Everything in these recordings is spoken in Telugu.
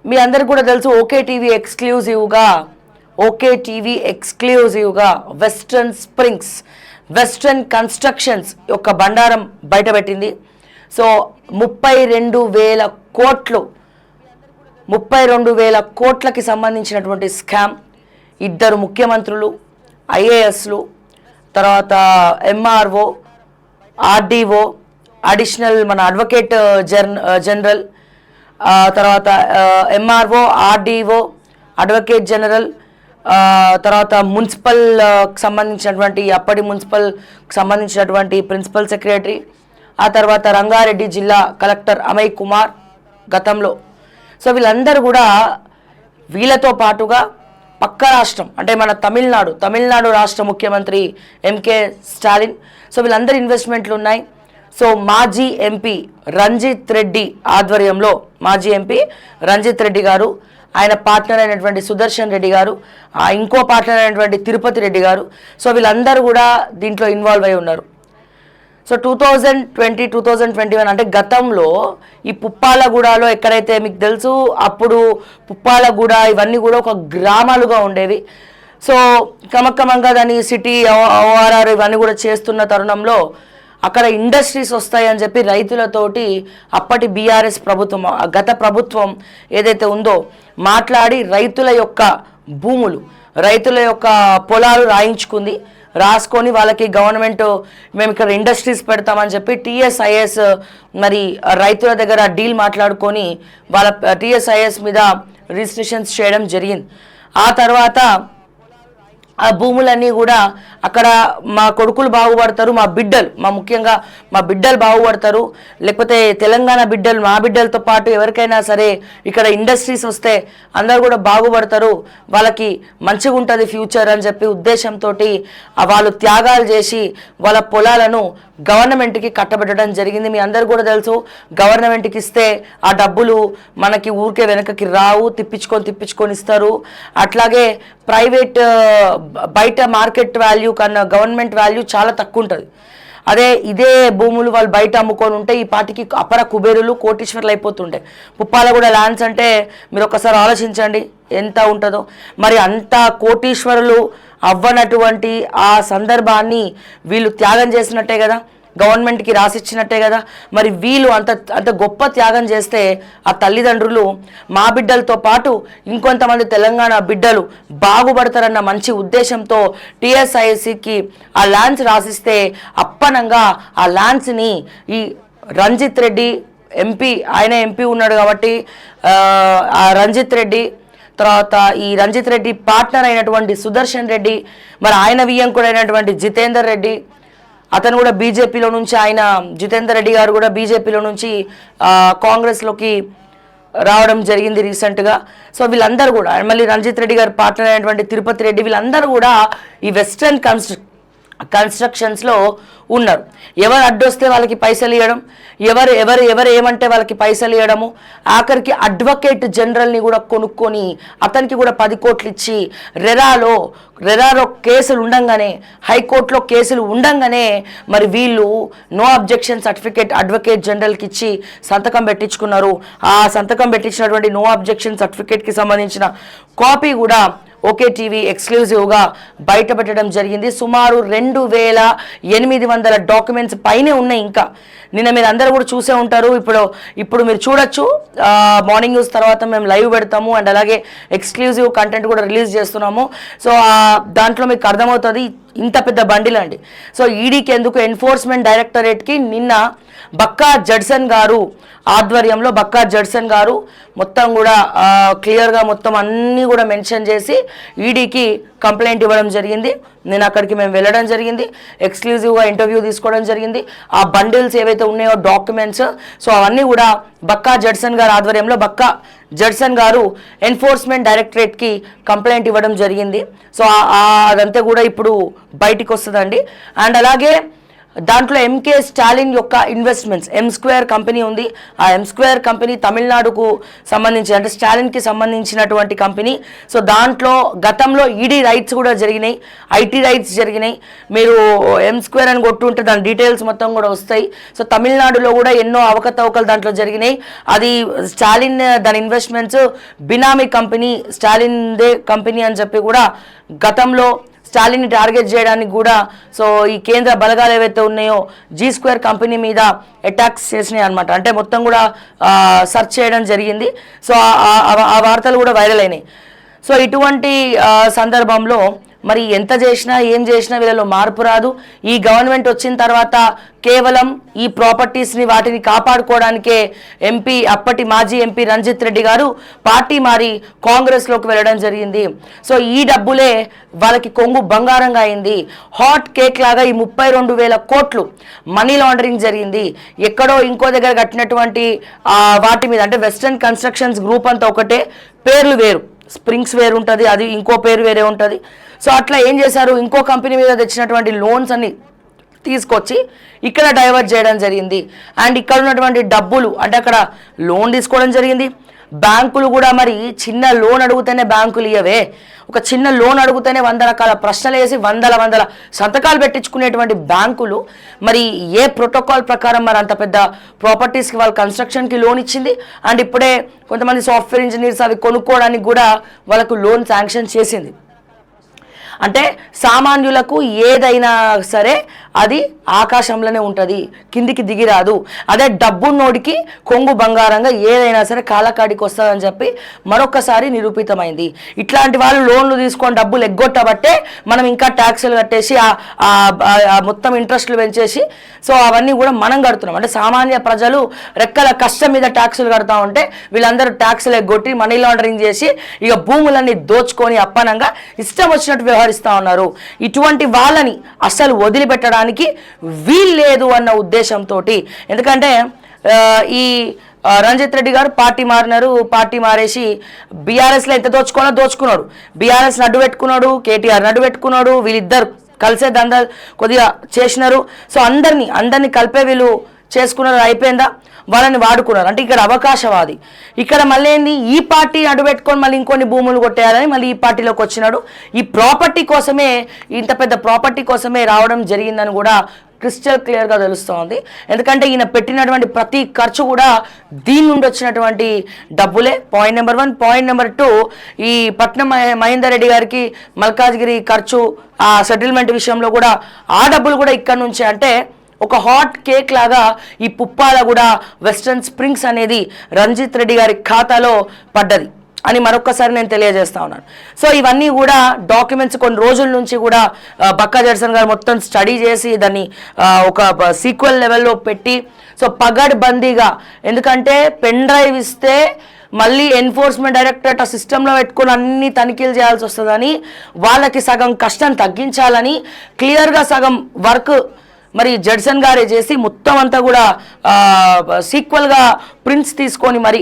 మీ అందరికి కూడా తెలుసు ఓకే టీవీ ఎక్స్క్లూజివ్గా వెస్ట్రన్ స్ప్రింగ్స్ వెస్ట్రన్ కన్స్ట్రక్షన్స్ యొక్క బండారం బయటపెట్టింది. సో 32,000 కోట్లు 32,000 కోట్లకి సంబంధించినటువంటి స్కామ్. 2 ముఖ్యమంత్రులు, ఐఏఎస్లు, తర్వాత ఎంఆర్ఓ, ఆర్డీఓ, అడిషనల్ మన అడ్వకేట్ జనరల్, తర్వాత ఎంఆర్ఓ, ఆర్డీఓ, అడ్వకేట్ జనరల్, తర్వాత మున్సిపల్ సంబంధించినటువంటి అప్పటి మున్సిపల్కి సంబంధించినటువంటి ప్రిన్సిపల్ సెక్రటరీ, ఆ తర్వాత రంగారెడ్డి జిల్లా కలెక్టర్ అమయ్ కుమార్ గతంలో. సో వీళ్ళందరూ కూడా వీళ్ళతో పాటుగా పక్క రాష్ట్రం అంటే మన తమిళనాడు రాష్ట్ర ముఖ్యమంత్రి ఎంకే స్టాలిన్. సో వీళ్ళందరూ ఇన్వెస్ట్మెంట్లు ఉన్నాయి. సో మాజీ ఎంపీ రంజిత్ రెడ్డి ఆధ్వర్యంలో మాజీ ఎంపీ రంజిత్ రెడ్డి గారు, ఆయన పార్ట్నర్ అయినటువంటి సుదర్శన్ రెడ్డి గారు, ఇంకో పార్ట్నర్ అయినటువంటి తిరుపతి రెడ్డి గారు. సో వీళ్ళందరూ కూడా దీంట్లో ఇన్వాల్వ్ అయి ఉన్నారు. సో 2021 అంటే గతంలో ఈ పుప్పాలగూడలో ఎక్కడైతే మీకు తెలుసు అప్పుడు పుప్పాలగూడ ఇవన్నీ కూడా ఒక గ్రామాలుగా ఉండేవి. సో క్రమక్రమంగా దాన్ని సిటీ ఓఆర్ఆర్ ఇవన్నీ కూడా చేస్తున్న తరుణంలో అక్కడ ఇండస్ట్రీస్ వస్తాయని చెప్పి రైతులతోటి అప్పటి బీఆర్ఎస్ ప్రభుత్వం గత ప్రభుత్వం ఏదైతే ఉందో మాట్లాడి రైతుల యొక్క భూములు రైతుల యొక్క పొలాలు రాసుకొని వాళ్ళకి గవర్నమెంట్ మేము ఇక్కడ ఇండస్ట్రీస్ పెడతామని చెప్పి టీఎస్ఐఎస్ మరి రైతుల దగ్గర డీల్ మాట్లాడుకొని వాళ్ళ టీఎస్ఐఎస్ మీద రిజిస్ట్రేషన్స్ చేయడం జరిగింది. ఆ తర్వాత ఆ భూములన్నీ కూడా అక్కడ మా కొడుకులు బాగుపడతారు, ముఖ్యంగా మా బిడ్డలు బాగుపడతారు, లేకపోతే తెలంగాణ బిడ్డలు మా బిడ్డలతో పాటు ఎవరికైనా సరే ఇక్కడ ఇండస్ట్రీస్ వస్తే అందరూ కూడా బాగుపడతారు, వాళ్ళకి మంచిగా ఉంటుంది ఫ్యూచర్ అని చెప్పి ఉద్దేశంతో వాళ్ళు త్యాగాలు చేసి వాళ్ళ పొలాలను గవర్నమెంట్కి కట్టబెట్టడం జరిగింది. మీ అందరు కూడా తెలుసు గవర్నమెంట్కి ఇస్తే ఆ డబ్బులు మనకి ఊరికే వెనకకి రావు, తిప్పించుకొని ఇస్తారు. అట్లాగే ప్రైవేట్ బయట మార్కెట్ వాల్యూ కన్నా గవర్నమెంట్ వాల్యూ చాలా తక్కువ ఉంటుంది. ఇదే భూములు వాళ్ళు బయట అమ్ముకొని ఉంటే ఈ పాటికి అపర కుబేరులు కోటీశ్వర్లు అయిపోతుండే. పుప్పాలగూడ ల్యాండ్స్ అంటే మీరు ఒకసారి ఆలోచించండి ఎంత ఉంటుందో. మరి అంత కోటీశ్వరులు అవ్వనటువంటి ఆ సందర్భాన్ని వీళ్ళు త్యాగం చేసినట్టే కదా, గవర్నమెంట్కి రాసిచ్చినట్టే కదా. మరి వీళ్ళు అంత గొప్ప త్యాగం చేస్తే ఆ తల్లిదండ్రులు మా బిడ్డలతో పాటు ఇంకొంతమంది తెలంగాణ బిడ్డలు బాగుపడతారన్న మంచి ఉద్దేశంతో టీఎస్ఐసికి ఆ ల్యాండ్స్ రాసిస్తే అప్పనంగా ఆ ల్యాండ్స్ని ఈ రంజిత్ రెడ్డి ఆయన ఎంపీ ఉన్నాడు కాబట్టి ఆ రంజిత్ రెడ్డి, తర్వాత ఈ రంజిత్ రెడ్డి పార్ట్నర్ అయినటువంటి సుదర్శన్ రెడ్డి, మరి ఆయన వియ్యంకుడు అయినటువంటి జితేందర్ రెడ్డి, అతను కూడా బీజేపీలో నుంచి జితేందర్ రెడ్డి గారు కూడా బీజేపీలో నుంచి కాంగ్రెస్లోకి రావడం జరిగింది రీసెంట్గా. సో వీళ్ళందరూ కూడా మళ్ళీ రంజిత్ రెడ్డి గారు పార్ట్నర్ అయినటువంటి తిరుపతి రెడ్డి వీళ్ళందరూ కూడా ఈ వెస్ట్రన్ కన్స్ట్రక్షన్స్లో ఉన్నారు. ఎవరు అడ్డొస్తే వాళ్ళకి పైసలు ఇవ్వడం, ఎవరు ఏమంటే వాళ్ళకి పైసలు ఇవ్వడము, ఆఖరికి అడ్వకేట్ జనరల్ని కూడా కొనుక్కొని అతనికి కూడా 10 కోట్లు ఇచ్చి రెరాలో కేసులు ఉండంగానే హైకోర్టులో కేసులు ఉండంగానే మరి వీళ్ళు నో అబ్జెక్షన్ సర్టిఫికేట్ అడ్వకేట్ జనరల్కి ఇచ్చి సంతకం పెట్టించుకున్నారు. ఆ సంతకం పెట్టించినటువంటి నో అబ్జెక్షన్ సర్టిఫికేట్కి సంబంధించిన కాపీ కూడా ఓకే టీవీ ఎక్స్క్లూజివ్గా బయటపెట్టడం జరిగింది. సుమారు 2,800 డాక్యుమెంట్స్ పైనే ఉన్నాయి. ఇంకా నిన్న మీరు అందరూ కూడా చూసే ఉంటారు. ఇప్పుడు మీరు చూడొచ్చు. మార్నింగ్ న్యూస్ తర్వాత మేము లైవ్ పెడతాము అండ్ అలాగే ఎక్స్క్లూజివ్ కంటెంట్ కూడా రిలీజ్ చేస్తున్నాము. సో దాంట్లో మీకు అర్థమవుతుంది ఇంత పెద్ద బండిల్ అండి. సో ఈడీకి ఎందుకు ఎన్ఫోర్స్మెంట్ డైరెక్టరేట్కి నిన్న బక్కా జడ్సన్ గారు ఆధ్వర్యంలో జడ్సన్ గారు మొత్తం కూడా క్లియర్గా మొత్తం అన్నీ కూడా మెన్షన్ చేసి ఈడీకి కంప్లైంట్ ఇవ్వడం జరిగింది. నేను అక్కడికి మేము వెళ్ళడం జరిగింది, ఎక్స్క్లూజివ్గా ఇంటర్వ్యూ తీసుకోవడం జరిగింది. ఆ బండిల్స్ ఏవైతే ఉన్నాయో డాక్యుమెంట్స్, సో అవన్నీ కూడా బక్కా జడ్సన్ గారు ఆధ్వర్యంలో జడ్సన్ గారు ఎన్ఫోర్స్మెంట్ డైరెక్టరేట్కి కంప్లైంట్ ఇవ్వడం జరిగింది. సో అదంతా కూడా ఇప్పుడు బయటికి వస్తుందండి. అండ్ అలాగే దాంట్లో ఎంకే స్టాలిన్ యొక్క ఇన్వెస్ట్మెంట్స్ M2 కంపెనీ ఉంది. ఆ M2 కంపెనీ తమిళనాడుకు సంబంధించి అంటే స్టాలిన్కి సంబంధించినటువంటి కంపెనీ. సో దాంట్లో గతంలో ఈడీ రైట్స్ కూడా జరిగినాయి, ఐటీ రైట్స్ జరిగినాయి. మీరు M2 అని కొట్టుంటే దాని డీటెయిల్స్ మొత్తం కూడా వస్తాయి. సో తమిళనాడులో కూడా ఎన్నో అవకతవకలు దాంట్లో జరిగినాయి. అది స్టాలిన్ దాని ఇన్వెస్ట్మెంట్స్ బినామీ కంపెనీ, స్టాలిన్దే కంపెనీ అని చెప్పి కూడా గతంలో స్టాలిన్ని టార్గెట్ చేయడానికి కూడా సో ఈ కేంద్ర బలగాలు ఏవైతే ఉన్నాయో G2 కంపెనీ మీద అటాక్స్ చేసినాయి అనమాట. అంటే మొత్తం కూడా సెర్చ్ చేయడం జరిగింది. సో ఆ వార్తలు కూడా వైరల్ అయినాయి. సో ఇటువంటి సందర్భంలో మరి ఎంత చేసినా ఏం చేసినా వీళ్ళలో మార్పు రాదు. ఈ గవర్నమెంట్ వచ్చిన తర్వాత కేవలం ఈ ప్రాపర్టీస్ని వాటిని కాపాడుకోవడానికే అప్పటి మాజీ ఎంపీ రంజిత్ రెడ్డి గారు పార్టీ మారి కాంగ్రెస్లోకి వెళ్ళడం జరిగింది. సో ఈ డబ్బులే వాళ్ళకి కొంగు బంగారంగా అయింది. హాట్ కేక్ లాగా ఈ 32,000 కోట్లు మనీ లాండరింగ్ జరిగింది. ఎక్కడో ఇంకో దగ్గర కట్టినటువంటి వాటి మీద అంటే వెస్టర్న్ కన్స్ట్రక్షన్స్ గ్రూప్ అంతా ఒకటే, పేర్లు వేరు, స్ప్రింగ్స్ వేరు ఉంటుంది, అది ఇంకో పేరు వేరే ఉంటుంది. సో అట్లా ఏం చేశారు, ఇంకో కంపెనీ మీద తెచ్చినటువంటి లోన్స్ అన్ని తీసుకొచ్చి ఇక్కడ డైవర్ట్ చేయడం జరిగింది. అండ్ ఇక్కడ ఉన్నటువంటి డబ్బులు అంటే అక్కడ లోన్ తీసుకోవడం జరిగింది. బ్యాంకులు కూడా మరి చిన్న లోన్ అడిగితేనే బ్యాంకులు ఇవ్వవే, ఒక చిన్న లోన్ అడిగితేనే 100 రకాల ప్రశ్నలు వేసి వందల సంతకాలు పెట్టించుకునేటువంటి బ్యాంకులు మరి ఏ ప్రోటోకాల్ ప్రకారం మరి అంత పెద్ద ప్రాపర్టీస్కి వాళ్ళ కన్స్ట్రక్షన్కి లోన్ ఇచ్చింది. అండ్ ఇప్పుడే కొంతమంది సాఫ్ట్వేర్ ఇంజనీర్స్ అవి కొనుక్కోవడానికి కూడా వాళ్ళకు లోన్ శాంక్షన్ చేసింది. అంటే సామాన్యులకు ఏదైనా సరే అది ఆకాశంలోనే ఉంటుంది, కిందికి దిగిరాదు. అదే డబ్బున్నోడికి కొంగు బంగారంగా ఏదైనా సరే కాలకాడికి వస్తుందని చెప్పి మరొకసారి నిరూపితమైంది. ఇట్లాంటి వాళ్ళు లోన్లు తీసుకొని డబ్బులు ఎగ్గొట్టబట్టే మనం ఇంకా ట్యాక్సులు కట్టేసి మొత్తం ఇంట్రెస్ట్లు పెంచేసి సో అవన్నీ కూడా మనం కడుతున్నాం. అంటే సామాన్య ప్రజలు రెక్కల కష్టం మీద ట్యాక్సులు కడతా ఉంటే వీళ్ళందరూ ట్యాక్సులు ఎగ్గొట్టి మనీ లాండరింగ్ చేసి ఇక భూములన్నీ దోచుకొని అప్పనంగా ఇష్టం వచ్చినట్టు వ్యవహరిస్తూ ఉన్నారు. ఇటువంటి వాళ్ళని అస్సలు వదిలిపెట్టడానికి వీల్లేదు అన్న ఉద్దేశంతో, ఎందుకంటే ఈ రంజిత్ రెడ్డి గారు పార్టీ మారినారు, పార్టీ మారేసి బీఆర్ఎస్లో ఎంత దోచుకున్నాడు, బీఆర్ఎస్ నడ్డు పెట్టుకున్నాడు, కేటీఆర్ నడ్డు పెట్టుకున్నాడు, వీళ్ళిద్దరు కలిసే దందా కొద్దిగా చేసినారు. సో అందరినీ కలిపే వీళ్ళు చేసుకున్నారు, అయిపోయిందా, వాళ్ళని వాడుకున్నారు. అంటే ఇక్కడ అవకాశవాది, ఇక్కడ మళ్ళీ ఏంది ఈ పార్టీ అడుపెట్టుకొని మళ్ళీ ఇంకొన్ని భూములు కొట్టేయాలని మళ్ళీ ఈ పార్టీలోకి వచ్చినాడు. ఈ ప్రాపర్టీ కోసమే, ఇంత పెద్ద ప్రాపర్టీ కోసమే రావడం జరిగిందని కూడా క్రిస్టల్ క్లియర్గా తెలుస్తోంది. ఎందుకంటే ఈయన పెట్టినటువంటి ప్రతి ఖర్చు కూడా దీని నుండి వచ్చినటువంటి డబ్బులే. Point number 1. పాయింట్ నెంబర్ 2, ఈ పట్నం మహేందర్ రెడ్డి గారికి మల్కాజ్గిరి ఖర్చు ఆ సెటిల్మెంట్ విషయంలో కూడా ఆ డబ్బులు కూడా ఇక్కడ నుంచే. అంటే ఒక హాట్ కేక్ లాగా ఈ పుప్పాల కూడా వెస్టర్న్ స్ప్రింగ్స్ అనేది రంజిత్ రెడ్డి గారి ఖాతాలో పడ్డది అని మరొకసారి నేను తెలియజేస్తా ఉన్నాను. సో ఇవన్నీ కూడా డాక్యుమెంట్స్ కొన్ని రోజుల నుంచి కూడా బక్కా జడ్సన్ గారు మొత్తం స్టడీ చేసి దాన్ని ఒక సీక్వెల్ లెవెల్లో పెట్టి సో పగడ్బందీగా, ఎందుకంటే పెన్ డ్రైవ్ ఇస్తే మళ్ళీ ఎన్ఫోర్స్మెంట్ డైరెక్టరేట్ ఆ సిస్టంలో పెట్టుకొని అన్ని తనిఖీలు చేయాల్సి వస్తుందని, వాళ్ళకి సగం కష్టం తగ్గించాలని క్లియర్గా సగం వర్క్ మరి జడ్సన్ గారే చేసి మొత్తం అంతా కూడా సీక్వెల్గా ప్రింట్స్ తీసుకొని మరి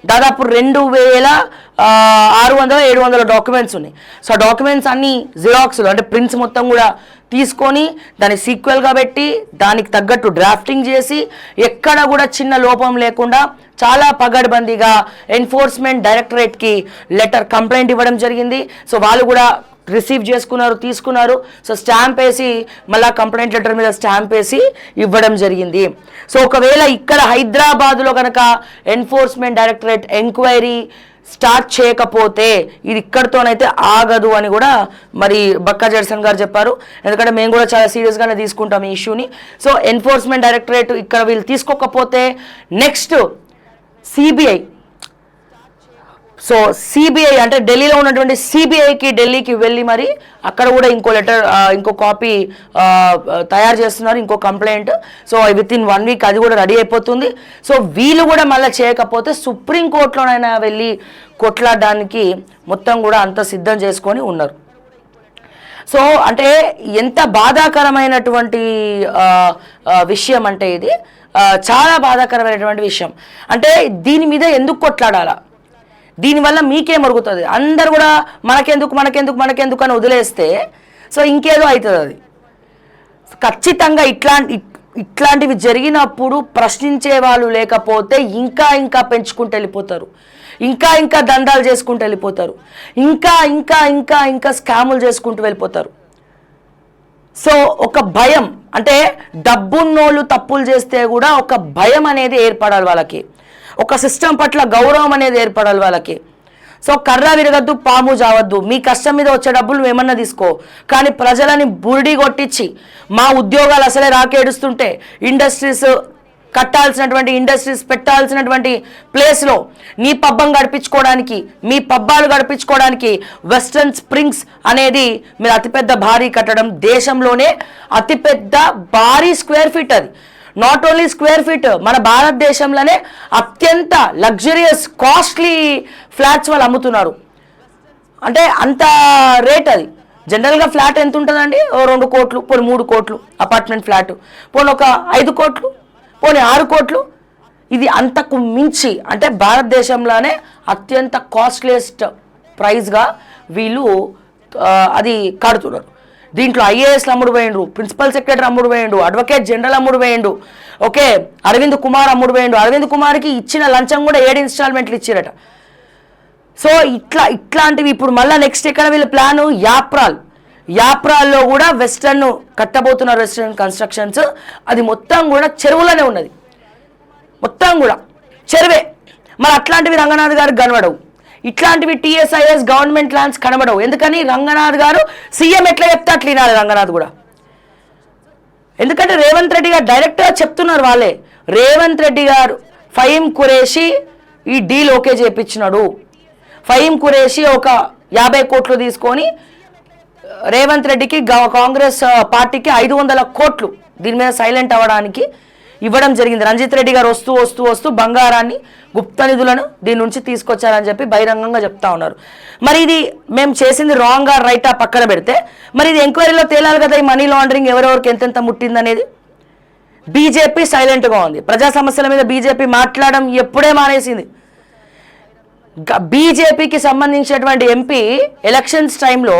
దాదాపు 2,600-700 డాక్యుమెంట్స్ ఉన్నాయి. సో డాక్యుమెంట్స్ అన్ని జిరాక్స్లు అంటే ప్రింట్స్ మొత్తం కూడా తీసుకొని దాన్ని సీక్వెల్గా పెట్టి దానికి తగ్గట్టు డ్రాఫ్టింగ్ చేసి ఎక్కడ కూడా చిన్న లోపం లేకుండా చాలా పగడ్బందీగా ఎన్ఫోర్స్మెంట్ డైరెక్టరేట్కి కంప్లైంట్ ఇవ్వడం జరిగింది. సో వాళ్ళు కూడా రిసీవ్ చేసుకున్నారు, తీసుకున్నారు. సో స్టాంప్ వేసి మళ్ళీ కంప్లైంట్ లెటర్ మీద స్టాంప్ వేసి ఇవ్వడం జరిగింది. సో ఒకవేళ ఇక్కడ హైదరాబాద్లో కనుక ఎన్ఫోర్స్మెంట్ డైరెక్టరేట్ ఎంక్వైరీ స్టార్ట్ చేయకపోతే ఇది ఇక్కడితోనైతే ఆగదు అని కూడా మరి బక్కా జడ్సన్ గారు చెప్పారు. ఎందుకంటే మేము కూడా చాలా సీరియస్గానే తీసుకుంటాం ఈ ఇష్యూని. సో ఎన్ఫోర్స్మెంట్ డైరెక్టరేట్ ఇక్కడ వీళ్ళు తీసుకోకపోతే నెక్స్ట్ సిబిఐ, సో సిబిఐ అంటే ఢిల్లీలో ఉన్నటువంటి సిబిఐకి ఢిల్లీకి వెళ్ళి మరి అక్కడ కూడా ఇంకో కాపీ తయారు చేస్తున్నారు, ఇంకో కంప్లైంట్. సో విత్-ఇన్ 1 వీక్ అది కూడా రెడీ అయిపోతుంది. సో వీళ్ళు కూడా మళ్ళీ చేయకపోతే సుప్రీంకోర్టులోనైనా వెళ్ళి కొట్లాడడానికి మొత్తం కూడా అంత సిద్ధం చేసుకొని ఉన్నారు. సో అంటే ఎంత బాధాకరమైనటువంటి విషయం అంటే ఇది చాలా బాధాకరమైనటువంటి విషయం. అంటే దీని మీద ఎందుకు కొట్లాడాలా, దీనివల్ల మీకేం మరుగుతుంది, అందరు కూడా మనకెందుకు అని వదిలేస్తే సో ఇంకేదో అవుతుంది అది. ఖచ్చితంగా ఇట్లాంటివి జరిగినప్పుడు ప్రశ్నించే వాళ్ళు లేకపోతే ఇంకా పెంచుకుంటూ వెళ్ళిపోతారు, ఇంకా దందాలు చేసుకుంటూ వెళ్ళిపోతారు, ఇంకా స్కాములు చేసుకుంటూ వెళ్ళిపోతారు. సో ఒక భయం, అంటే డబ్బున్నోళ్ళు తప్పులు చేస్తే కూడా ఒక భయం అనేది ఏర్పడాలి వాళ్ళకి, ఒక సిస్టమ్ పట్ల గౌరవం అనేది ఏర్పడాలి వాళ్ళకి. సో కర్ర విరగద్దు, పాము జావద్దు. మీ కష్టం మీద వచ్చే డబ్బులు ఏమన్నా తీసుకో, కానీ ప్రజలని బురిడి కొట్టించి మా ఉద్యోగాలు అసలే రాకేడుస్తుంటే ఇండస్ట్రీస్ కట్టాల్సినటువంటి, ఇండస్ట్రీస్ పెట్టాల్సినటువంటి ప్లేస్లో నీ పబ్బం గడిపించుకోవడానికి, మీ పబ్బాలు గడిపించుకోవడానికి వెస్టర్న్ స్ప్రింగ్స్ అనేది మీరు అతిపెద్ద భారీ కట్టడం, దేశంలోనే అతిపెద్ద భారీ స్క్వేర్ ఫీట్. అది నాట్ ఓన్లీ స్క్వేర్ ఫీట్, మన భారతదేశంలోనే అత్యంత లగ్జరియస్ కాస్ట్లీ ఫ్లాట్స్ వాళ్ళు అమ్ముతున్నారు. అంటే అంత రేట్. అది జనరల్గా ఫ్లాట్ ఎంత ఉంటుందండి? 2 కోట్లు, పోనీ 3 కోట్లు అపార్ట్మెంట్ ఫ్లాట్, పోనీ ఒక 5 కోట్లు, పోనీ 6 కోట్లు. ఇది అంతకు మించి, అంటే భారతదేశంలోనే అత్యంత కాస్ట్లీయెస్ట్ ప్రైస్గా వీళ్ళు అది కడుతున్నారు. దీంట్లో ఐఏఎస్లు అమ్ముడు పోయిండు, ప్రిన్సిపల్ సెక్రటరీ అమ్ముడు పోయిండు, అడ్వకేట్ జనరల్ అమ్ముడు పోయిండు, ఓకే, అరవింద్ కుమార్ అమ్ముడు పోయిండు. అరవింద్ కుమార్కి ఇచ్చిన లంచం కూడా 7 ఇన్స్టాల్మెంట్లు ఇచ్చారట. సో ఇట్లాంటివి ఇప్పుడు మళ్ళీ నెక్స్ట్ ఎక్కడ వీళ్ళ ప్లాను? యాప్రాల్లో కూడా వెస్టర్న్ కట్టబోతున్నారు, వెస్టర్న్ కన్స్ట్రక్షన్స్. అది మొత్తం కూడా చెరువులోనే ఉన్నది, మొత్తం కూడా చెరువే. మరి అట్లాంటివి రంగనాథ్ గారికి కనబడవు, ఇట్లాంటివి టీఎస్ఐఎస్ గవర్నమెంట్ ల్యాండ్స్ కనబడవు. ఎందుకని? రంగనాథ్ గారు సీఎం ఎట్లా చెప్తే అట్లా వినాలి రంగనాథ్ కూడా. ఎందుకంటే రేవంత్ రెడ్డి గారు డైరెక్ట్గా చెప్తున్నారు వాళ్ళే. రేవంత్ రెడ్డి గారు ఫహీం ఖురేషీ ఈ డీల్ ఓకే చేయించినాడు. ఫహీం ఖురేషీ ఒక 50 కోట్లు తీసుకొని రేవంత్ రెడ్డికి కాంగ్రెస్ పార్టీకి 500 కోట్లు దీని మీద సైలెంట్ అవ్వడానికి ఇవ్వడం జరిగింది. రంజిత్ రెడ్డి గారు వస్తూ బంగారాన్ని, గుప్త నిధులను దీని నుంచి తీసుకొచ్చారని చెప్పి బహిరంగంగా చెప్తా ఉన్నారు. మరి ఇది మేము చేసింది రాంగా రైటా పక్కన పెడితే, మరి ఇది ఎంక్వైరీలో తేలాలి కదా, ఈ మనీ లాండరింగ్ ఎవరెవరికి ఎంతెంత ముట్టిందనేది. బీజేపీ సైలెంట్గా ఉంది. ప్రజా సమస్యల మీద బీజేపీ మాట్లాడడం ఎప్పుడే మానేసింది. బీజేపీకి సంబంధించినటువంటి ఎంపీ ఎలక్షన్స్ టైంలో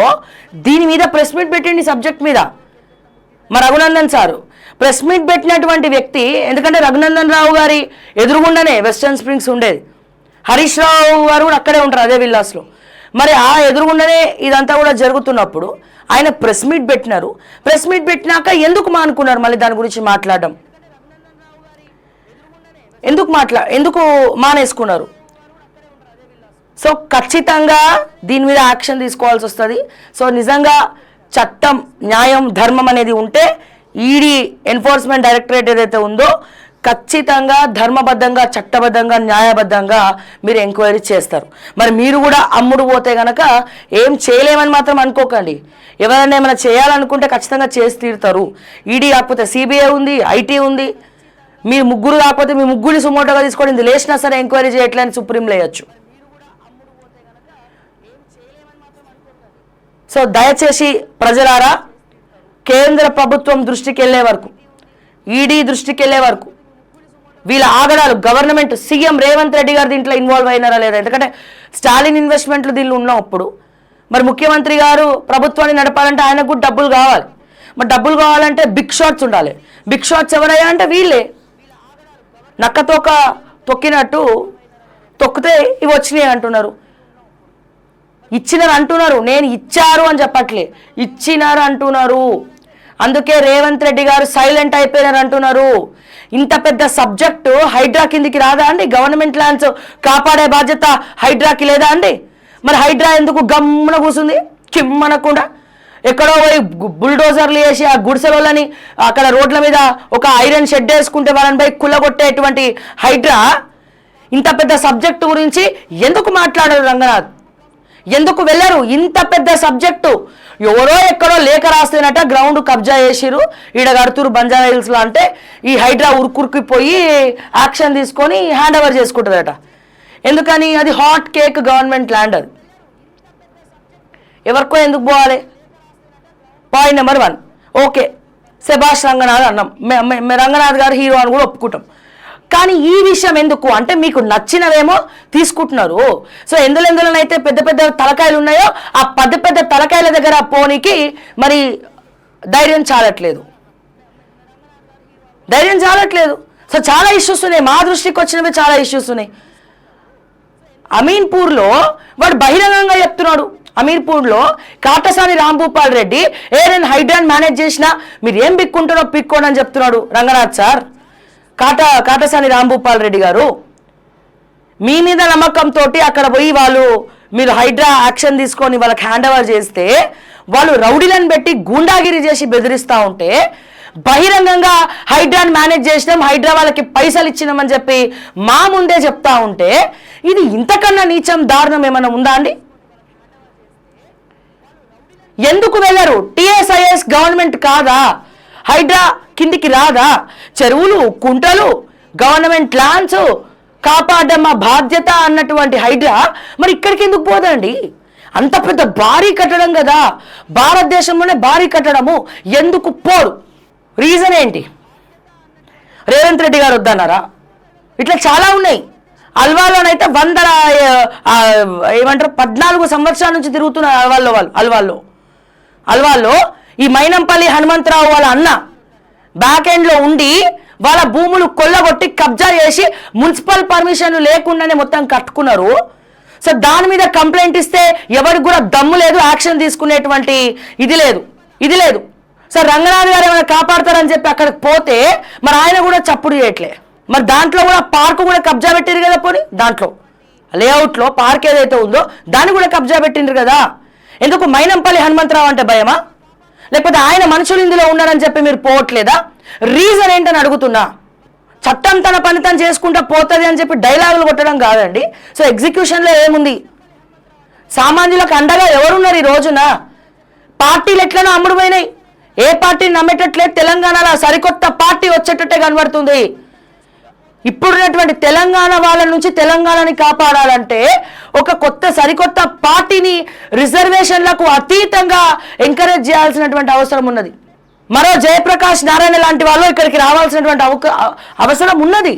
దీని మీద ప్రెస్ మీట్ పెట్టింది, సబ్జెక్ట్ మీద. మా రఘునందన్ సారు ప్రెస్ మీట్ పెట్టినటువంటి వ్యక్తి, ఎందుకంటే రఘునందన్ రావు గారి ఎదురుగుండానే వెస్టర్న్ స్ప్రింగ్స్ ఉండేది. హరీష్ రావు గారు కూడా అక్కడే ఉంటారు, అదే విల్లాస్లో. మరి ఆ ఎదురుగుండానే ఇదంతా కూడా జరుగుతున్నప్పుడు ఆయన ప్రెస్ మీట్ పెట్టినారు. ప్రెస్ మీట్ పెట్టినాక ఎందుకు మానుకున్నారు మళ్ళీ దాని గురించి మాట్లాడడం? ఎందుకు మానేసుకున్నారు? సో ఖచ్చితంగా దీని మీద యాక్షన్ తీసుకోవాల్సి వస్తుంది. సో నిజంగా చట్టం, న్యాయం, ధర్మం అనేది ఉంటే ఈడీ ఎన్ఫోర్స్మెంట్ డైరెక్టరేట్ ఏదైతే ఉందో ఖచ్చితంగా ధర్మబద్ధంగా, చట్టబద్ధంగా, న్యాయబద్ధంగా మీరు ఎంక్వైరీ చేస్తారు. మరి మీరు కూడా అమ్ముడు పోతే కనుక ఏం చేయలేమని మాత్రం అనుకోకండి. ఎవరైనా ఏమైనా చేయాలనుకుంటే ఖచ్చితంగా చేసి తీరుతారు. ఈడీ కాకపోతే సిబిఐ ఉంది, ఐటీ ఉంది. మీరు ముగ్గురు కాకపోతే మీ ముగ్గురిని సుమోటోగా తీసుకోండి, ఇది లేచినా సరే ఎంక్వైరీ చేయట్లని సుప్రీంలో వేయచ్చు. సో దయచేసి ప్రజలారా, కేంద్ర ప్రభుత్వం దృష్టికి వెళ్ళే వరకు, ఈడీ దృష్టికి వెళ్ళే వరకు వీళ్ళ ఆగడాలు, గవర్నమెంట్, సీఎం రేవంత్ రెడ్డి గారు దీంట్లో ఇన్వాల్వ్ అయినారా లేదా? ఎందుకంటే స్టాలిన్ ఇన్వెస్ట్మెంట్లు దీనిలో ఉన్నప్పుడు మరి ముఖ్యమంత్రి గారు ప్రభుత్వాన్ని నడపాలంటే ఆయనకు కూడా డబ్బులు కావాలి. మరి డబ్బులు కావాలంటే బిగ్ షాట్స్ ఉండాలి. బిగ్ షాట్స్ ఎవరయ్యా అంటే వీళ్ళే. నక్కతోక తొక్కినట్టు తొక్కితే ఇవి వచ్చినాయి అంటున్నారు, ఇచ్చినారు అంటున్నారు. నేను ఇచ్చారు అని చెప్పట్లే, ఇచ్చినారు అంటున్నారు. అందుకే రేవంత్ రెడ్డి గారు సైలెంట్ అయిపోయినారు అంటున్నారు. ఇంత పెద్ద సబ్జెక్టు హైడ్రా కిందికి రాదా అండి? గవర్నమెంట్ ల్యాండ్స్ కాపాడే బాధ్యత హైడ్రాకి లేదా అండి? మరి హైడ్రా ఎందుకు గమ్మున కూర్చుంది కిమ్మనకుండా? ఎక్కడో పోయి బుల్డోజర్లు వేసి ఆ గుడిసెలని అక్కడ రోడ్ల మీద ఒక ఐరన్ షెడ్ వేసుకుంటే వాళ్ళని పోయి కుల్లగొట్టేటువంటి హైడ్రా ఇంత పెద్ద సబ్జెక్టు గురించి ఎందుకు మాట్లాడరు రంగనాథ్? ఎందుకు వెళ్ళరు? ఇంత పెద్ద సబ్జెక్టు ఎవరో ఎక్కడో లేఖ రాస్తేనట గ్రౌండ్ కబ్జా చేసిరు, ఈడ కడుతురు బంజారా హిల్స్లో అంటే ఈ హైడ్రా ఉరుకురికిపోయి యాక్షన్ తీసుకొని హ్యాండ్ ఓవర్ చేసుకుంటుందట. ఎందుకని? అది హాట్ కేక్ గవర్నమెంట్ ల్యాండ్. అది ఎవరికో ఎందుకు పోవాలి? Point number 1. ఓకే, శభాష్ రంగనాథ్ అన్నాం, రంగనాథ్ గారు హీరో అని కూడా ఒప్పుకుంటాం. కానీ ఈ విషయం ఎందుకు అంటే మీకు నచ్చినవేమో తీసుకుంటున్నారు. సో ఎందులోనైతే పెద్ద పెద్ద తలకాయలు ఉన్నాయో ఆ పెద్ద పెద్ద తలకాయల దగ్గర పోనీకి మరి ధైర్యం చాలట్లేదు. ధైర్యం చాలట్లేదు. సో చాలా ఇష్యూస్ ఉన్నాయి, మా దృష్టికి వచ్చినవి చాలా ఇష్యూస్ ఉన్నాయి. అమీన్పూర్లో వాడు బహిరంగంగా చెప్తున్నాడు, అమీర్పూర్లో కాటసాని రాంభూపాల్ రెడ్డి నేను హైడ్రాన్ మేనేజ్ చేసినా మీరు ఏం పిక్కుంటారో పిక్కోండి అని చెప్తున్నాడు రంగనాథ్ సార్. కాటసాని రాంభూపాల్ రెడ్డి గారు మీ మీద నమ్మకంతో అక్కడ పోయి మీరు హైడ్రా యాక్షన్ తీసుకొని వాళ్ళకి హ్యాండ్ ఓవర్ చేస్తే వాళ్ళు రౌడీలను పెట్టి గూండాగిరి చేసి బెదిరిస్తూ ఉంటే బహిరంగంగా హైడ్రాన్ మేనేజ్ చేసినాం, హైడ్రా వాళ్ళకి పైసలు ఇచ్చినామని చెప్పి మా ముందే చెప్తా ఉంటే ఇది ఇంతకన్నా నీచం దారుణం ఏమైనా ఉందా అండి? ఎందుకు వెళ్ళరు? టిఎస్ఐఎస్ గవర్నమెంట్ కాదా? హైడ్రా కిందికి రాదా? చెరువులు కుంటలు గవర్నమెంట్ ల్యాండ్స్ కాపాడడం మా బాధ్యత అన్నటువంటి హైడ్రా మరి ఇక్కడికి ఎందుకు పోదండి? అంత పెద్ద భారీ కట్టడం కదా, భారతదేశంలోనే భారీ కట్టడము, ఎందుకు పోరు? రీజన్ ఏంటి? రేవంత్ రెడ్డి గారు వద్దన్నారా? ఇట్లా చాలా ఉన్నాయి. అల్వాలోనైతే ఏమంటారు 14 సంవత్సరాల నుంచి తిరుగుతున్నారు అల్వాల్లో ఈ మైనంపల్లి హనుమంతరావు వాళ్ళ అన్న బ్యాక్ ఎండ్లో ఉండి వాళ్ళ భూములు కొల్లగొట్టి కబ్జా చేసి మున్సిపల్ పర్మిషన్లు లేకుండానే మొత్తం కట్టుకున్నారు. సో దాని మీద కంప్లైంట్ ఇస్తే ఎవరికి కూడా దమ్ము లేదు, యాక్షన్ తీసుకునేటువంటి ఇది లేదు. సో రంగనాథ్ గారు ఏమైనా కాపాడతారని చెప్పి అక్కడికి పోతే మరి ఆయన కూడా చప్పుడు చేయట్లే. మరి దాంట్లో కూడా పార్కు కూడా కబ్జా పెట్టిరు కదా, పోనీ దాంట్లో లేఅవుట్లో పార్క్ ఏదైతే ఉందో దాన్ని కూడా కబ్జా పెట్టిండ్రు కదా. ఎందుకు మైనంపల్లి హనుమంతరావు అంటే భయమా? లేకపోతే ఆయన మనుషులు ఇందులో ఉన్నారని చెప్పి మీరు పోవట్లేదా? రీజన్ ఏంటని అడుగుతున్నా. చట్టం తన పని తను చేసుకుంటా పోతుంది అని చెప్పి డైలాగులు కొట్టడం కాదండి. సో ఎగ్జిక్యూషన్లో ఏముంది? సామాన్యులకు అండగా ఎవరున్నారు ఈ రోజున? పార్టీలు ఎట్లనో అమ్ముడు పోయినాయి, ఏ పార్టీని నమ్మేటట్లేదు. తెలంగాణలో సరికొత్త పార్టీ వచ్చేటట్టే కనబడుతుంది. ఇప్పుడున్నటువంటి తెలంగాణ వాళ్ళ నుంచి తెలంగాణని కాపాడాలంటే ఒక సరికొత్త పార్టీని రిజర్వేషన్లకు అతీతంగా ఎంకరేజ్ చేయాల్సినటువంటి అవసరం ఉన్నది. మరో జయప్రకాష్ నారాయణ లాంటి వాళ్ళు ఇక్కడికి రావాల్సినటువంటి అవసరం ఉన్నది.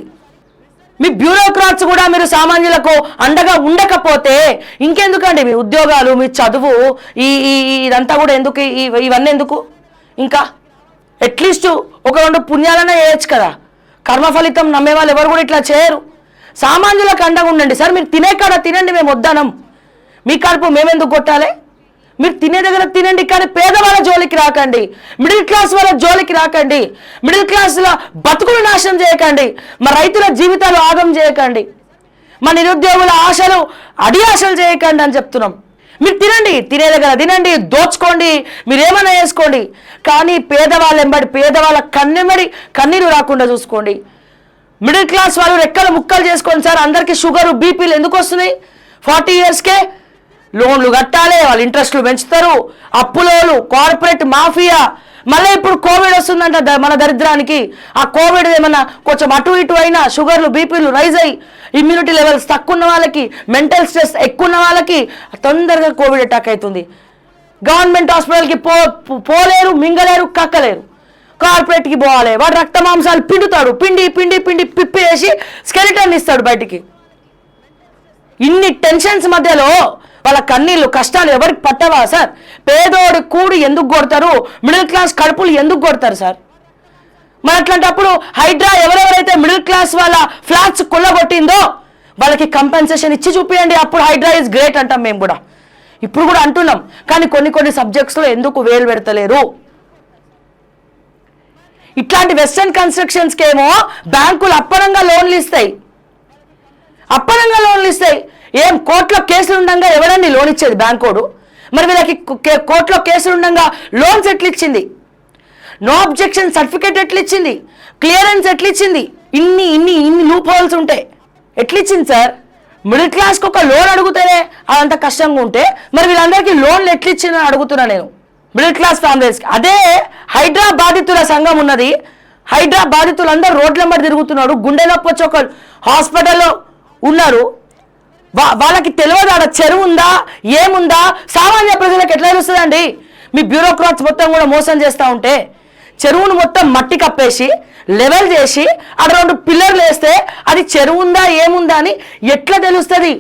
మీ బ్యూరోక్రాట్స్ కూడా మీరు సామాన్యులకు అండగా ఉండకపోతే ఇంకెందుకండి మీ ఉద్యోగాలు, మీ చదువు, ఇదంతా కూడా ఎందుకు? ఇవన్నీ ఎందుకు? ఇంకా అట్లీస్ట్ ఒక 2 పుణ్యాలన్నా చేయొచ్చు కదా. కర్మ ఫలితం నమ్మే వాళ్ళు ఎవరు కూడా ఇట్లా చేయరు. సామాన్యులకు అండగా ఉండండి సార్. మీరు తినే కాడ తినండి, మేము వద్దనం. మీ కడుపు మేమెందుకు కొట్టాలి? మీరు తినే దగ్గర తినండి, కానీ పేదవాళ్ళ జోలికి రాకండి, మిడిల్ క్లాస్ వాళ్ళ జోలికి రాకండి, మిడిల్ క్లాస్లో బతుకులు నాశనం చేయకండి, మా రైతుల జీవితాలు ఆగం చేయకండి, మా నిరుద్యోగుల ఆశలు అడియాశలు చేయకండి అని చెప్తున్నాం. మీరు తినండి, తినే దగ్గర తినండి, దోచుకోండి, మీరేమైనా వేసుకోండి, కానీ పేదవాళ్ళ ఎంబడి పేదవాళ్ళ కన్నీరు రాకుండా చూసుకోండి. మిడిల్ క్లాస్ వాళ్ళు రెక్కలు ముక్కలు చేసుకోండి సార్. అందరికీ షుగరు బీపీలు ఎందుకు వస్తున్నాయి? 40 yearsకే లోన్లు కట్టాలి, వాళ్ళు ఇంట్రెస్ట్లు పెంచుతారు, అప్పులోలు, కార్పొరేట్ మాఫియా. మళ్ళీ ఇప్పుడు కోవిడ్ వస్తుందంట మన దరిద్రానికి. ఆ కోవిడ్ ఏమన్నా కొంచెం అటు ఇటు అయినా షుగర్లు బీపీలు రైజ్ అయ్యి ఇమ్యూనిటీ లెవెల్స్ తక్కువ ఉన్న వాళ్ళకి, మెంటల్ స్ట్రెస్ ఎక్కువ ఉన్న వాళ్ళకి తొందరగా కోవిడ్ అటాక్ అవుతుంది. గవర్నమెంట్ హాస్పిటల్కి పోలేరు, మింగలేరు, కక్కలేరు, కార్పొరేట్కి పోవాలి. వాడు రక్త మాంసాలు పిండుతాడు, పిండి పిండి పిండి పిప్పి వేసి స్కెలిటన్ ఇస్తాడు బయటికి. ఇన్ని టెన్షన్స్ మధ్యలో వాళ్ళ కన్నీళ్ళు కష్టాలు ఎవరికి పట్టవా సార్? పేదోడి కూడి ఎందుకు కొడతారు? మిడిల్ క్లాస్ కడుపులు ఎందుకు కొడతారు సార్? మరి అట్లాంటప్పుడు హైడ్రా ఎవరెవరైతే మిడిల్ క్లాస్ వాళ్ళ ఫ్లాట్స్ కొల్లగొట్టిందో వాళ్ళకి కంపెన్సేషన్ ఇచ్చి చూపియండి. అప్పుడు హైడ్రా ఈజ్ గ్రేట్ అంటాం మేము కూడా, ఇప్పుడు కూడా అంటున్నాం. కానీ కొన్ని సబ్జెక్ట్స్లో ఎందుకు వేలు పెడతలేరు? ఇట్లాంటి వెస్టర్న్ కన్స్ట్రక్షన్స్కి ఏమో బ్యాంకులు అప్పనంగా లోన్లు ఇస్తాయి. ఏం కోర్టులో కేసులు ఉండగా ఎవరన్నీ లోన్ ఇచ్చేది? బ్యాంకోడు. మరి వీళ్ళకి కోర్టులో కేసులు ఉండగా లోన్స్ ఎట్లిచ్చింది? నో అబ్జెక్షన్ సర్టిఫికేట్ ఎట్లిచ్చింది? క్లియరెన్స్ ఎట్లిచ్చింది? ఇన్ని లూప్ హోల్స్ ఉంటాయి. ఎట్లిచ్చింది సార్? మిడిల్ క్లాస్కి ఒక లోన్ అడుగుతేనే అదంత కష్టంగా ఉంటే మరి వీళ్ళందరికీ లోన్లు ఎట్లిచ్చిందని అడుగుతున్నా నేను, మిడిల్ క్లాస్ ఫ్యామిలీస్కి. అదే హైడ్రా బాధితుల సంఘం ఉన్నది. హైడ్రా బాధితులందరూ రోడ్లెంబడి తిరుగుతున్నారు, గుండె నొప్పి వచ్చి ఒక హాస్పిటల్లో ఉన్నారు. వాళ్ళకి తెలియదు ఆడ చెరువు ఉందా ఏముందా? సామాన్య ప్రజలకు ఎట్లా తెలుస్తుందండి? మీ బ్యూరోక్రాట్స్ మొత్తం కూడా మోసం చేస్తూ ఉంటే చెరువును మొత్తం మట్టి కప్పేసి లెవెల్ చేసి అక్కడ 2 పిల్లర్లు వేస్తే అది చెరువు ఉందా ఏముందా అని ఎట్లా తెలుస్తుంది?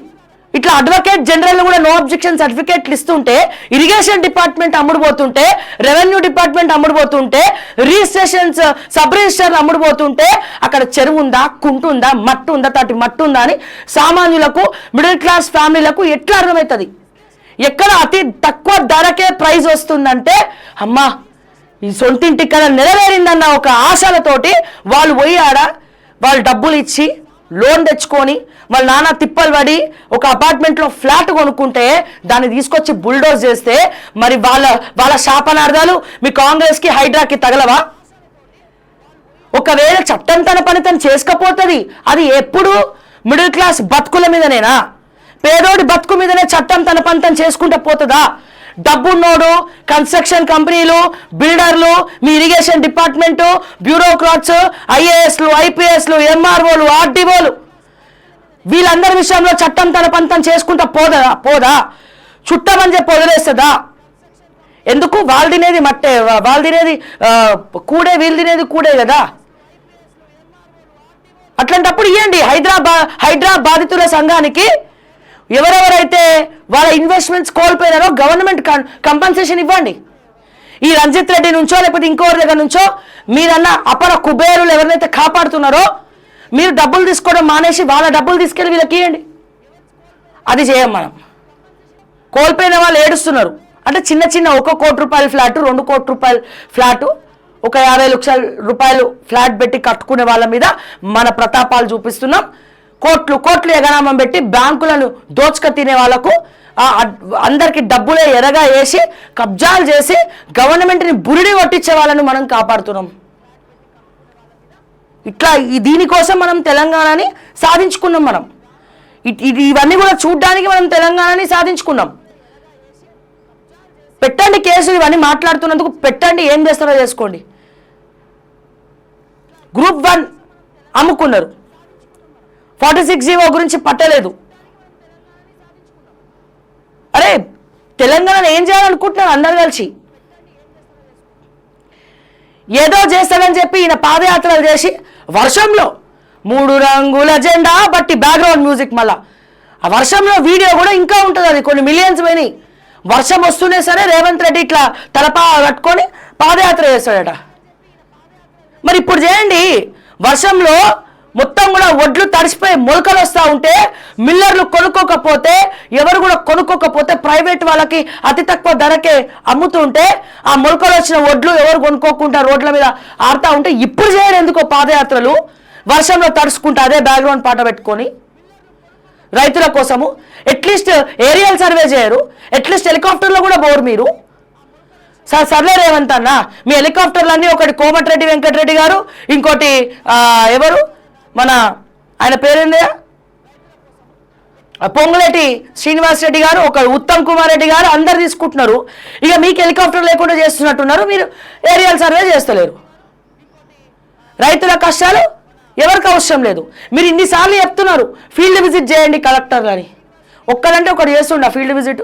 ఇట్లా అడ్వకేట్ జనరల్ కూడా నో అబ్జెక్షన్ సర్టిఫికేట్లు ఇస్తుంటే, ఇరిగేషన్ డిపార్ట్మెంట్ అమ్ముడుపోతుంటే, రెవెన్యూ డిపార్ట్మెంట్ అమ్ముడుపోతుంటే, రిజిస్ట్రేషన్స్ సబ్ రిజిస్టర్లు అమ్ముడుపోతుంటే, అక్కడ చెరువు ఉందా, కుంటు ఉందా, మట్టు ఉందా, తాటి మట్టు ఉందా అని సామాన్యులకు, మిడిల్ క్లాస్ ఫ్యామిలీలకు ఎట్లా అర్థమవుతుంది? ఎక్కడ అతి తక్కువ ధరకే ప్రైజ్ వస్తుందంటే, అమ్మా ఈ సొంతింటి కళ నెరవేరిందన్న ఒక ఆశలతోటి వాళ్ళు పోయి వాళ్ళు డబ్బులు ఇచ్చి లోన్ తెచ్చుకొని వాళ్ళ నాన్న తిప్పలు పడి ఒక అపార్ట్మెంట్లో ఫ్లాట్ కొనుక్కుంటే దాన్ని తీసుకొచ్చి బుల్డోజ్ చేస్తే మరి వాళ్ళ శాపనార్థాలు మీ కాంగ్రెస్కి హైడ్రాకి తగలవా? ఒకవేళ చట్టం తన పని తను చేసుకపోతుంది, అది ఎప్పుడు మిడిల్ క్లాస్ బతుకుల మీదనేనా? పేదోడి బతుకు మీదనే చట్టం తన పని తను చేసుకుంటూ పోతుందా? డబ్బున్నోడు, కన్స్ట్రక్షన్ కంపెనీలు, బిల్డర్లు, మీ ఇరిగేషన్ డిపార్ట్మెంటు, బ్యూరోక్రాట్స్, ఐఏఎస్లు, ఐపీఎస్లు, ఎంఆర్ఓలు, ఆర్డీఓలు, వీళ్ళందరి విషయంలో చట్టం తన పని తను చేసుకుంటా పోదా? చుట్టమని చెప్పి వదిలేస్తుందా? ఎందుకు? వాళ్ళు తినేది మట్టే, వాళ్ళు తినేది కూడే, వీళ్ళు తినేది కూడే కదా. అట్లాంటప్పుడు ఇవ్వండి. హైడ్రా బాధితుల సంఘానికి ఎవరెవరైతే వాళ్ళ ఇన్వెస్ట్మెంట్స్ కోల్పోయినారో గవర్నమెంట్ కంపెన్సేషన్ ఇవ్వండి. ఈ రంజిత్ రెడ్డి నుంచో లేకపోతే ఇంకోరి దగ్గర నుంచో మీరన్న అపర కుబేరులు ఎవరినైతే కాపాడుతున్నారో మీరు డబ్బులు తీసుకోవడం మానేసి వాళ్ళ డబ్బులు తీసుకెళ్ళి వీళ్ళకి ఇవ్వండి. అది చేయం మనం. కోల్పోయిన వాళ్ళు ఏడుస్తున్నారు అంటే చిన్న చిన్న 1 కోటి రూపాయల ఫ్లాట్, 2 కోట్ల రూపాయల ఫ్లాటు, ఒక 50 లక్షల రూపాయలు ఫ్లాట్ పెట్టి కట్టుకునే వాళ్ళ మీద మన ప్రతాపాలు చూపిస్తున్నాం. కోట్లు ఎగనామం పెట్టి బ్యాంకులను దోచుక తినే వాళ్లకు అందరికి డబ్బులే ఎరగా వేసి కబ్జాలు చేసి గవర్నమెంట్ని బురిడి కొట్టించే వాళ్ళను మనం కాపాడుతున్నాం. ఇట్లా దీనికోసం మనం తెలంగాణని సాధించుకున్నాం. మనం ఇవన్నీ కూడా చూడ్డానికి మనం తెలంగాణని సాధించుకున్నాం. పెట్టండి కేసులు, ఇవన్నీ మాట్లాడుతున్నందుకు పెట్టండి, ఏం చేస్తారో చేసుకోండి. గ్రూప్ 1 అమ్ముకున్నారు, 46G గురించి పట్టలేదు. అరే తెలంగాణ ఏం చేయాలనుకుంటున్నారు? అందరు కలిసి ఏదో చేస్తాడని చెప్పి ఈయన పాదయాత్రలు చేసి వర్షంలో 3 రంగుల జెండా బట్టి బ్యాక్గ్రౌండ్ మ్యూజిక్, మళ్ళా ఆ వర్షంలో వీడియో కూడా ఇంకా ఉంటుంది, అది కొన్ని మిలియన్స్ పోయినాయి. వర్షం వస్తూనే సరే రేవంత్ రెడ్డి ఇట్లా తలపా కట్టుకొని పాదయాత్ర చేస్తాడట. మరి ఇప్పుడు చేయండి. వర్షంలో మొత్తం కూడా ఒడ్లు తడిసిపోయి మొలకలు వస్తూ ఉంటే మిల్లర్లు కొనుక్కోకపోతే, ఎవరు కూడా కొనుక్కోకపోతే ప్రైవేట్ వాళ్ళకి అతి తక్కువ ధరకే అమ్ముతుంటే ఆ మొలకలు వచ్చిన ఒడ్లు ఎవరు కొనుక్కోకుండా రోడ్ల మీద ఆడుతూ ఉంటే ఇప్పుడు చేయరు ఎందుకో పాదయాత్రలు? వర్షంలో తడుచుకుంటా అదే బ్యాక్గ్రౌండ్ పాట పెట్టుకొని రైతుల కోసము. అట్లీస్ట్ ఏరియల్ సర్వే చేయరు, అట్లీస్ట్ హెలికాప్టర్లో కూడా పోరు మీరు. సర్లే రేవంత్ అన్న, మీ హెలికాప్టర్లన్నీ ఒకటి కోమటిరెడ్డి వెంకటరెడ్డి గారు, ఇంకోటి ఎవరు మన ఆయన పేరేందే పొంగులేటి శ్రీనివాస్ రెడ్డి గారు, ఒక ఉత్తమ్ కుమార్ రెడ్డి గారు, అందరు తీసుకుంటున్నారు. ఇక మీకు హెలికాప్టర్ లేకుండా చేస్తున్నట్టున్నారు, మీరు ఏరియల్ సర్వే చేస్తలేరు. రైతుల కష్టాలు ఎవరికి అవసరం లేదు. మీరు ఇన్నిసార్లు చెప్తున్నారు ఫీల్డ్ విజిట్ చేయండి కలెక్టర్ అని. ఒక్కడంటే ఒకటి చేస్తుండ ఫీల్డ్ విజిట్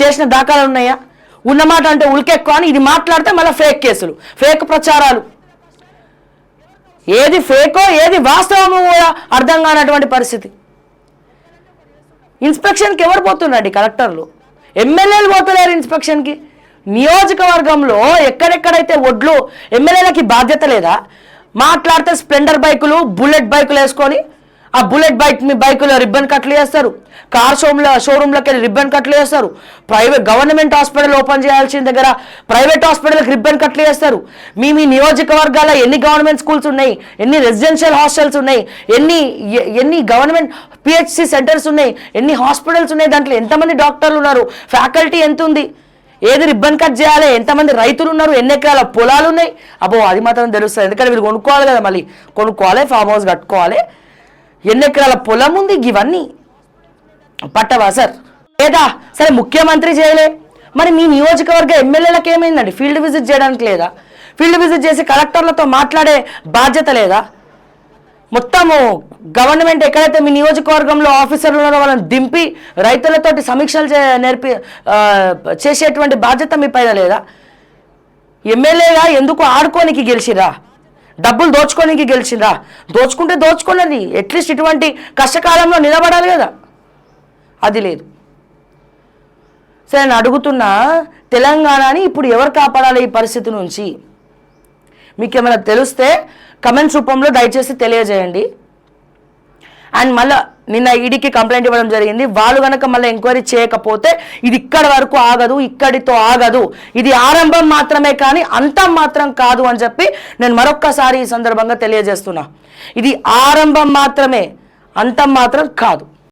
చేసిన దాఖలాలు ఉన్నాయా? ఉన్నమాట అంటే ఉలికెక్కువ అని ఇది మాట్లాడితే మళ్ళీ ఫేక్ కేసులు, ఫేక్ ప్రచారాలు. ఏది ఫేకో ఏది వాస్తవమో కూడా అర్థం కానటువంటి పరిస్థితి. ఇన్స్పెక్షన్కి ఎవరు పోతున్నారండి? కలెక్టర్లు, ఎమ్మెల్యేలు పోతలేరు ఇన్స్పెక్షన్కి. నియోజకవర్గంలో ఎక్కడెక్కడైతే ఒడ్లు ఎమ్మెల్యేలకి బాధ్యత లేదా? మాట్లాడితే స్ప్లెండర్ బైకులు, బుల్లెట్ బైకులు వేసుకొని ఆ బుల్లెట్ బైకులో రిబ్బన్ కట్లు చేస్తారు, కార్ షోరూమ్లోకి వెళ్ళి రిబ్బన్ కట్లు చేస్తారు, గవర్నమెంట్ హాస్పిటల్ ఓపెన్ చేయాల్సిన దగ్గర ప్రైవేట్ హాస్పిటల్కి రిబ్బన్ కట్లు చేస్తారు. మీ నియోజకవర్గాల్లో ఎన్ని గవర్నమెంట్ స్కూల్స్ ఉన్నాయి, ఎన్ని రెసిడెన్షియల్ హాస్టల్స్ ఉన్నాయి, ఎన్ని గవర్నమెంట్ పిహెచ్సి సెంటర్స్ ఉన్నాయి, ఎన్ని హాస్పిటల్స్ ఉన్నాయి, దాంట్లో ఎంతమంది డాక్టర్లు ఉన్నారు, ఫ్యాకల్టీ ఎంత ఉంది, ఏది రిబ్బన్ కట్ చేయాలి, ఎంతమంది రైతులు ఉన్నారు, ఎన్ని ఎకరాల పొలాలు ఉన్నాయి, అబ్బో అది మాత్రం తెలుస్తుంది. ఎందుకంటే మీరు కొనుక్కోవాలి కదా, మళ్ళీ కొనుక్కోవాలి, ఫామ్ హౌస్ కట్టుకోవాలి, ఎన్ని ఎకరాల పొలం ఉంది, ఇవన్నీ పట్టవా సార్? లేదా సరే ముఖ్యమంత్రి చేయలే, మరి మీ నియోజకవర్గ ఎమ్మెల్యేలకు ఏమైందండి? ఫీల్డ్ విజిట్ చేయడానికి లేదా? ఫీల్డ్ విజిట్ చేసి కలెక్టర్లతో మాట్లాడే బాధ్యత లేదా? మొత్తము గవర్నమెంట్ ఎక్కడైతే మీ నియోజకవర్గంలో ఆఫీసర్లు ఉన్నారో వాళ్ళని దింపి రైతులతోటి సమీక్షలు చేసేటువంటి బాధ్యత మీ పైన లేదా? ఎమ్మెల్యేగా ఎందుకు ఆడుకోనికి గెలిచిరా? డబ్బులు దోచుకోనికి గెలిచిరా? దోచుకుంటే దోచుకోలేదు, అట్లీస్ట్ ఇటువంటి కష్టకాలంలో నిలబడాలి కదా. అది లేదు. సరే నేను అడుగుతున్నా, తెలంగాణని ఇప్పుడు ఎవరు కాపాడాలి ఈ పరిస్థితి నుంచి? మీకు ఏమైనా తెలిస్తే కమెంట్స్ రూపంలో దయచేసి తెలియజేయండి. అండ్ మళ్ళీ నిన్న ఈడీకి కంప్లైంట్ ఇవ్వడం జరిగింది. వాళ్ళు కనుక మళ్ళీ ఎంక్వైరీ చేయకపోతే ఇది ఇక్కడ వరకు ఆగదు, ఇక్కడితో ఆగదు, ఇది ఆరంభం మాత్రమే కానీ అంతం మాత్రం కాదు అని చెప్పి నేను మరొక్కసారి ఈ సందర్భంగా తెలియజేస్తున్నా. ఇది ఆరంభం మాత్రమే, అంతం మాత్రం కాదు.